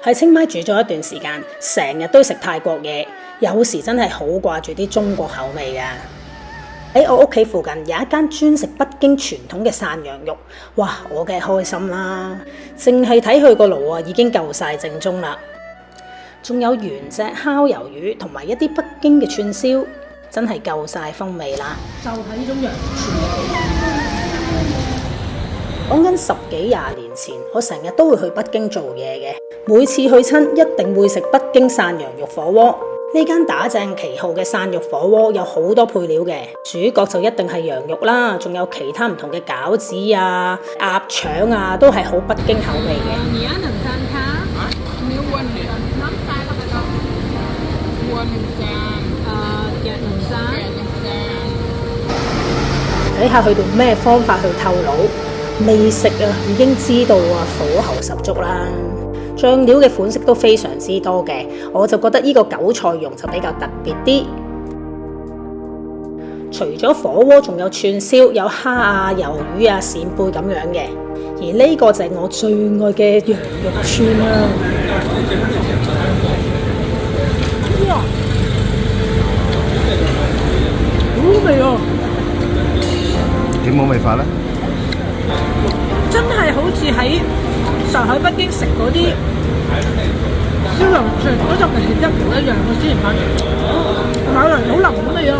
喺清邁住咗一段時間，成日都食泰國嘢，有時真係好掛住啲中國口味㗎。喺我屋企附近有一間專食北京傳統嘅涮羊肉，哇！我梗係開心啦，淨係睇佢個爐已經夠晒正宗啦。仲有原隻烤魷魚同埋一啲北京嘅串燒，真係夠晒風味啦。就係呢種羊肉串。講緊10幾20年前，我成日都會去北京做嘢嘅，每次去親一定會食北京涮羊肉火鍋。呢間打正旗號嘅涮肉火鍋有好多配料嘅，主角就一定係羊肉啦，仲有其他唔同嘅餃子啊、鴨腸啊，都係好北京口味嘅。睇下佢哋咩方法去透露，未食已經知道火候十足啦。醬料嘅款式都非常之多嘅，我就覺得呢個韭菜蓉就比較特別啲。除咗火鍋，仲有串燒，有蝦啊、魷魚啊、扇貝咁樣嘅。而呢個就係我最愛嘅羊肉串啦。好味啊！點冇味法咧？真係好似喺上海、北京食嗰啲燒羊串嗰陣味係一模一樣嘅，之前買嚟好腍咁味啊！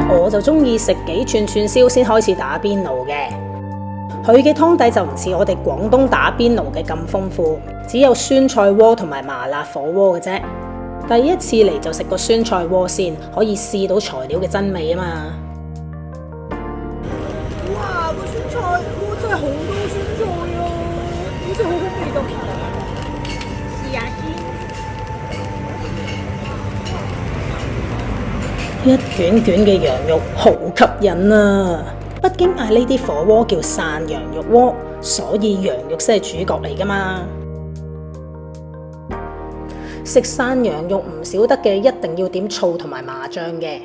我就中意食幾串串燒先開始打邊爐嘅，佢嘅湯底就唔似我哋廣東打邊爐嘅咁豐富，只有酸菜鍋同埋麻辣火鍋嘅啫。第一次嚟就食個酸菜鍋先，可以試到材料嘅真味啊嘛！哇，個酸菜鍋真係好多酸菜啊，好似好好味咁。試下先。一卷卷嘅羊肉好吸引啊！北京嗌呢啲火鍋叫涮羊肉鍋，所以羊肉先係主角嚟噶嘛。食涮羊肉唔少得嘅，一定要點醋同埋麻醬嘅。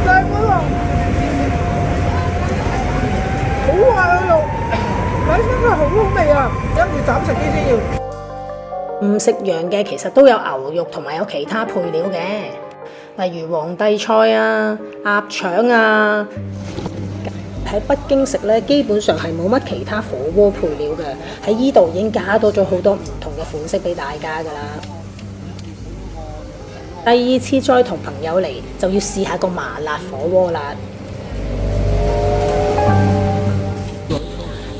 正啊！好滑啊肉，睇翻佢好好味啊！跟住斬食啲先要。唔食羊嘅其實都有牛肉同埋有其他配料嘅，例如皇帝菜啊、鴨腸啊。喺北京食咧，基本上係冇乜其他火鍋配料嘅，喺依度已經加多咗好多唔同嘅款式俾大家噶啦。第二次再同朋友嚟，就要試下個麻辣火鍋啦。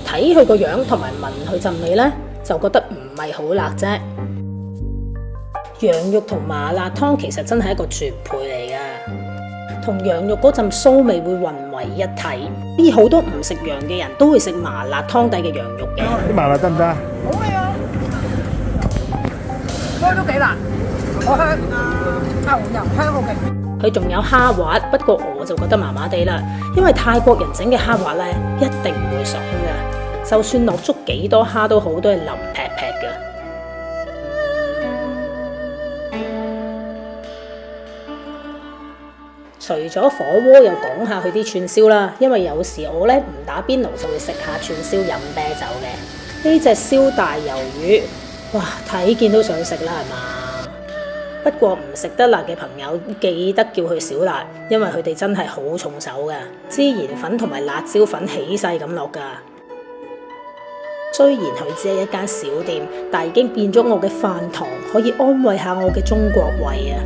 睇佢個樣同埋聞佢陣味咧，就覺得唔係好辣啫。羊肉同麻辣湯其實真係一個絕配嚟噶。同羊肉嗰陣騷味會混為一體，呢好多唔食羊嘅人都會食麻辣湯底嘅羊肉嘅。啲麻辣得唔得？好味啊！開都幾辣，好香，牛油香好勁。佢仲有蝦滑，不過我就覺得麻麻地啦，因為泰國人整嘅蝦滑咧一定唔會爽噶，就算落足幾多蝦都好，都係腍劈劈噶。除咗火鍋，又講下佢啲串燒啦，因為有時我咧唔打邊爐就會食下串燒飲啤酒嘅。呢隻燒大魷魚，哇，睇見都想食啦，係嘛？不過唔食得辣嘅朋友記得叫佢少辣，因為佢哋真係好重手噶，孜然粉同埋辣椒粉起勢咁落噶。雖然佢只係一間小店，但已經變咗我嘅飯堂，可以安慰下我嘅中國胃啊！